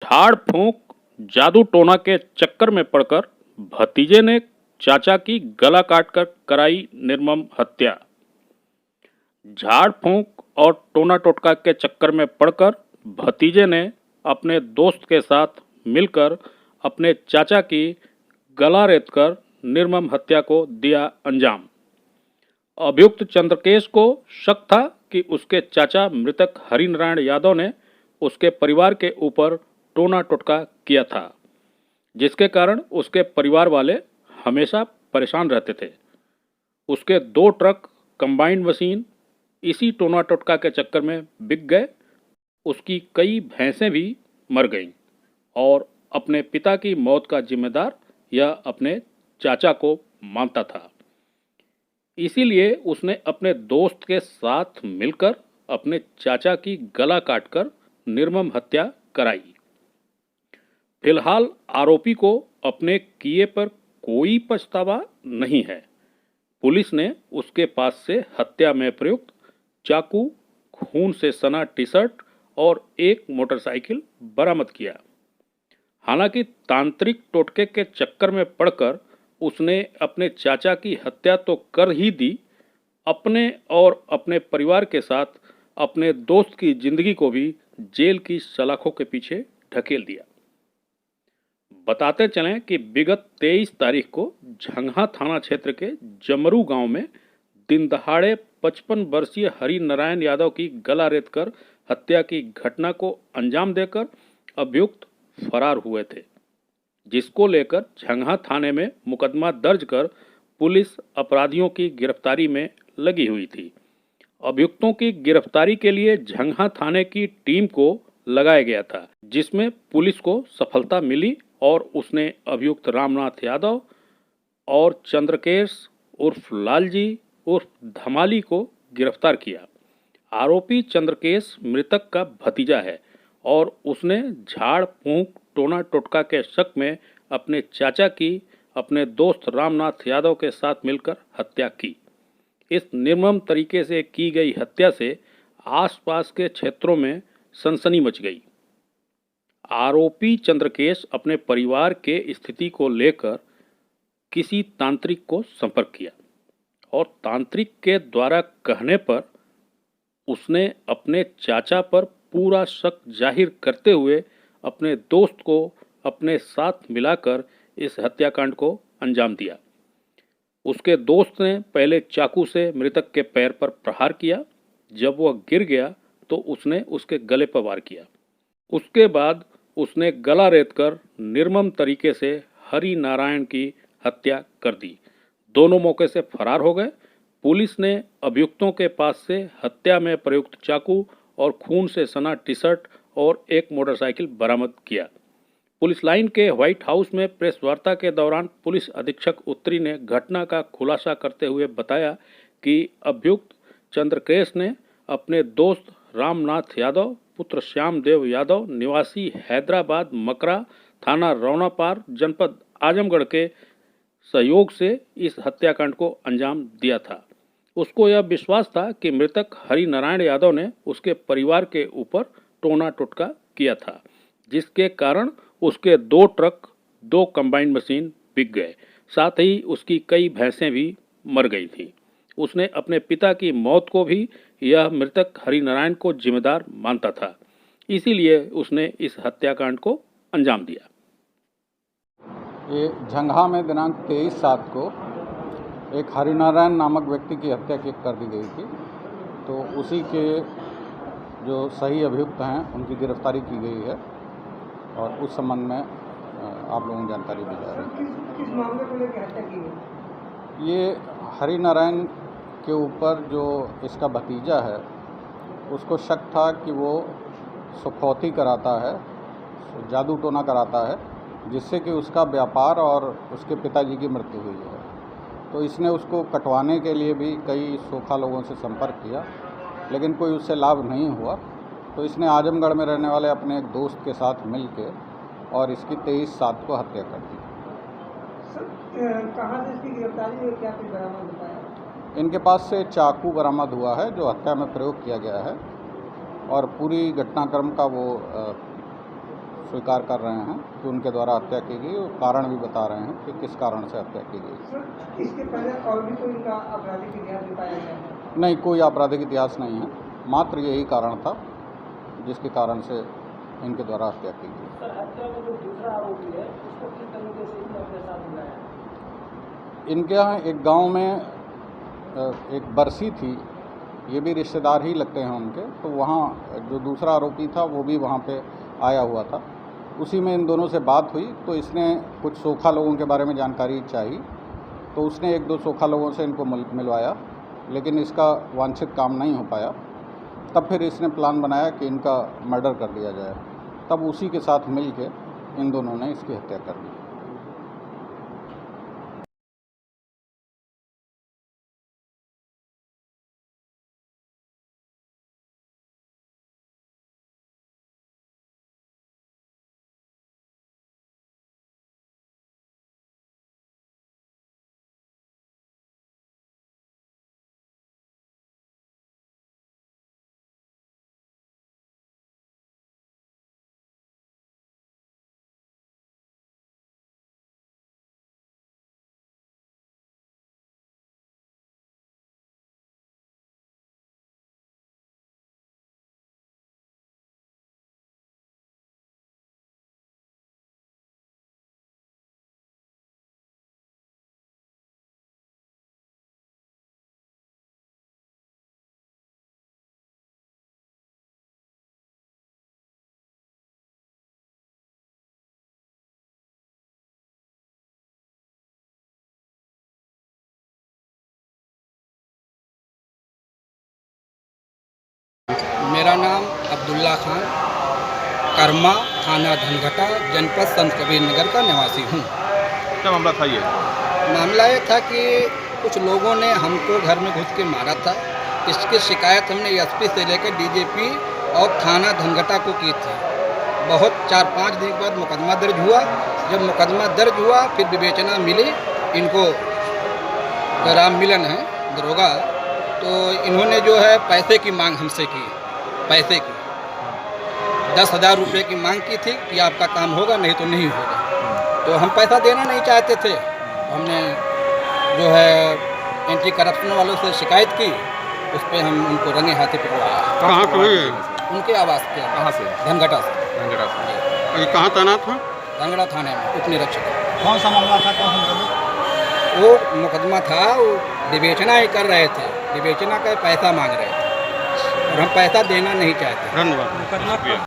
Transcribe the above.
झाड़ फूंक जादू टोना के चक्कर में पड़कर भतीजे ने चाचा की गला काटकर कराई निर्मम हत्या। झाड़ फूंक और टोना टोटका के चक्कर में पड़कर भतीजे ने अपने दोस्त के साथ मिलकर अपने चाचा की गला रेतकर निर्मम हत्या को दिया अंजाम। अभियुक्त चंद्रकेश को शक था कि उसके चाचा मृतक हरिनारायण यादव ने उसके परिवार के ऊपर टोना टोटका किया था, जिसके कारण उसके परिवार वाले हमेशा परेशान रहते थे। उसके 2 ट्रक कंबाइंड मशीन इसी टोना टोटका के चक्कर में बिक गए। उसकी कई भैंसें भी मर गईं और अपने पिता की मौत का जिम्मेदार यह अपने चाचा को मानता था। इसीलिए उसने अपने दोस्त के साथ मिलकर अपने चाचा की गला काटकर निर्मम हत्या कराई। फिलहाल आरोपी को अपने किए पर कोई पछतावा नहीं है। पुलिस ने उसके पास से हत्या में प्रयुक्त चाकू, खून से सना टी-शर्ट और एक मोटरसाइकिल बरामद किया। हालांकि तांत्रिक टोटके के चक्कर में पड़कर उसने अपने चाचा की हत्या तो कर ही दी, अपने और अपने परिवार के साथ अपने दोस्त की जिंदगी को भी जेल की सलाखों के पीछे ढकेल दिया। बताते चलें कि विगत 23 तारीख को झंगहा थाना क्षेत्र के जमरू गांव में दिन दहाड़े 55 वर्षीय हरिनारायण यादव की गला रेतकर हत्या की घटना को अंजाम देकर अभियुक्त फरार हुए थे, जिसको लेकर झंगहा थाने में मुकदमा दर्ज कर पुलिस अपराधियों की गिरफ्तारी में लगी हुई थी। अभियुक्तों की गिरफ्तारी के लिए झंगहा थाने की टीम को लगाया गया था, जिसमें पुलिस को सफलता मिली और उसने अभियुक्त रामनाथ यादव और चंद्रकेश उर्फ लालजी उर्फ धमाली को गिरफ्तार किया। आरोपी चंद्रकेश मृतक का भतीजा है और उसने झाड़ फूंक टोना टोटका के शक में अपने चाचा की अपने दोस्त रामनाथ यादव के साथ मिलकर हत्या की। इस निर्मम तरीके से की गई हत्या से आसपास के क्षेत्रों में सनसनी मच गई। आरोपी चंद्रकेश अपने परिवार के स्थिति को लेकर किसी तांत्रिक को संपर्क किया और तांत्रिक के द्वारा कहने पर उसने अपने चाचा पर पूरा शक जाहिर करते हुए अपने दोस्त को अपने साथ मिलाकर इस हत्याकांड को अंजाम दिया। उसके दोस्त ने पहले चाकू से मृतक के पैर पर प्रहार किया। जब वह गिर गया तो उसने उसके गले पर वार किया। उसके बाद उसने गला रेतकर निर्मम तरीके से हरिनारायण की हत्या कर दी। दोनों मौके से फरार हो गए। पुलिस ने अभियुक्तों के पास से हत्या में प्रयुक्त चाकू और खून से सना टी-शर्ट और एक मोटरसाइकिल बरामद किया। पुलिस लाइन के व्हाइट हाउस में प्रेस वार्ता के दौरान पुलिस अधीक्षक उत्तरी ने घटना का खुलासा करते हुए बताया कि अभियुक्त चंद्रकेश ने अपने दोस्त रामनाथ यादव पुत्र श्यामदेव यादव निवासी हैदराबाद मकरा थाना रौनापार जनपद आजमगढ़ के सहयोग से इस हत्याकांड को अंजाम दिया था। उसको यह विश्वास था कि मृतक हरिनारायण यादव ने उसके परिवार के ऊपर टोना टोटका किया था, जिसके कारण उसके 2 ट्रक 2 कंबाइंड मशीन बिक गए। साथ ही उसकी कई भैंसें भी मर गई थी। उसने अपने पिता की मौत को भी यह मृतक हरिनारायण को जिम्मेदार मानता था, इसीलिए उसने इस हत्याकांड को अंजाम दिया। ये झंगहा में दिनांक 23/7 को एक हरिनारायण नामक व्यक्ति की हत्या कर दी गई थी। तो उसी के जो सही अभियुक्त हैं उनकी गिरफ्तारी की गई है और उस संबंध में आप लोगों को जानकारी दी जा रही है। किस मामले को लेकर हत्या की गई? ये हरिनारायण के ऊपर जो इसका भतीजा है उसको शक था कि वो सुखौती कराता है, जादू टोना कराता है, जिससे कि उसका व्यापार और उसके पिताजी की मृत्यु हुई है। तो इसने उसको कटवाने के लिए भी कई सोखा लोगों से संपर्क किया, लेकिन कोई उससे लाभ नहीं हुआ। तो इसने आजमगढ़ में रहने वाले अपने एक दोस्त के साथ मिलके और इसकी 23/7 को हत्या कर दी। कहाँ से इसकी गिरफ्तारी हुई, क्या कुछ बरामद होता है? इनके पास से चाकू बरामद हुआ है जो हत्या में प्रयोग किया गया है और पूरी घटनाक्रम का वो स्वीकार कर रहे हैं कि उनके द्वारा हत्या की गई और कारण भी बता रहे हैं कि किस कारण से हत्या की गई। सर इसके पहले और भी कोई इनका आपराधिक इतिहास बताया गया है? नहीं, कोई आपराधिक इतिहास नहीं है, मात्र यही कारण था जिसके कारण से इनके द्वारा हत्या की गई। सर हत्या में जो दूसरा आरोपी है उसको किस तरीके से इन्होंने अपने साथ मिलाया? इनके यहाँ एक गांव में एक बरसी थी, ये भी रिश्तेदार ही लगते हैं उनके, तो वहाँ जो दूसरा आरोपी था वो भी वहाँ पे आया हुआ था। उसी में इन दोनों से बात हुई तो इसने कुछ सोखा लोगों के बारे में जानकारी चाहिए, तो उसने एक दो सोखा लोगों से इनको मिलवाया, लेकिन इसका वांछित काम नहीं हो पाया। तब फिर इसने प्लान बनाया कि इनका मर्डर कर दिया जाए, तब उसी के साथ मिल के इन दोनों ने इसकी हत्या कर दी। मेरा नाम अब्दुल्ला खान, कर्मा, थाना धनघटा, जनपद संत कबीर नगर का निवासी हूँ। क्या मामला था ये? मामला ये था कि कुछ लोगों ने हमको घर में घुस के मारा था। इसकी शिकायत हमने एसपी से लेकर डीजीपी और थाना धनघटा को की थी। बहुत 4-5 दिन के बाद मुकदमा दर्ज हुआ। जब मुकदमा दर्ज हुआ फिर विवेचना मिली, इनको राम मिलन है दरोगा, तो इन्होंने जो है पैसे की मांग हमसे की, पैसे की 10,000 रुपये की मांग की थी कि आपका काम होगा, नहीं तो नहीं होगा। तो हम पैसा देना नहीं चाहते थे। हमने जो है एंटी करप्शन वालों से शिकायत की, उस पर हम उनको रंगे हाथी पकड़वाया। कहाँ पे हुई? उनके आवास के कहाँ से? धनघटा से। धनघटा से। ये कहाँ तैनात था? धनघटा थाने में उप निरीक्षक। कौन सा मामला था? कौन सा वो मुकदमा था, वो विवेचना ही कर रहे थे, विवेचना का पैसा मांग रहे थे और हम पैसा देना नहीं चाहते। धन्यवाद।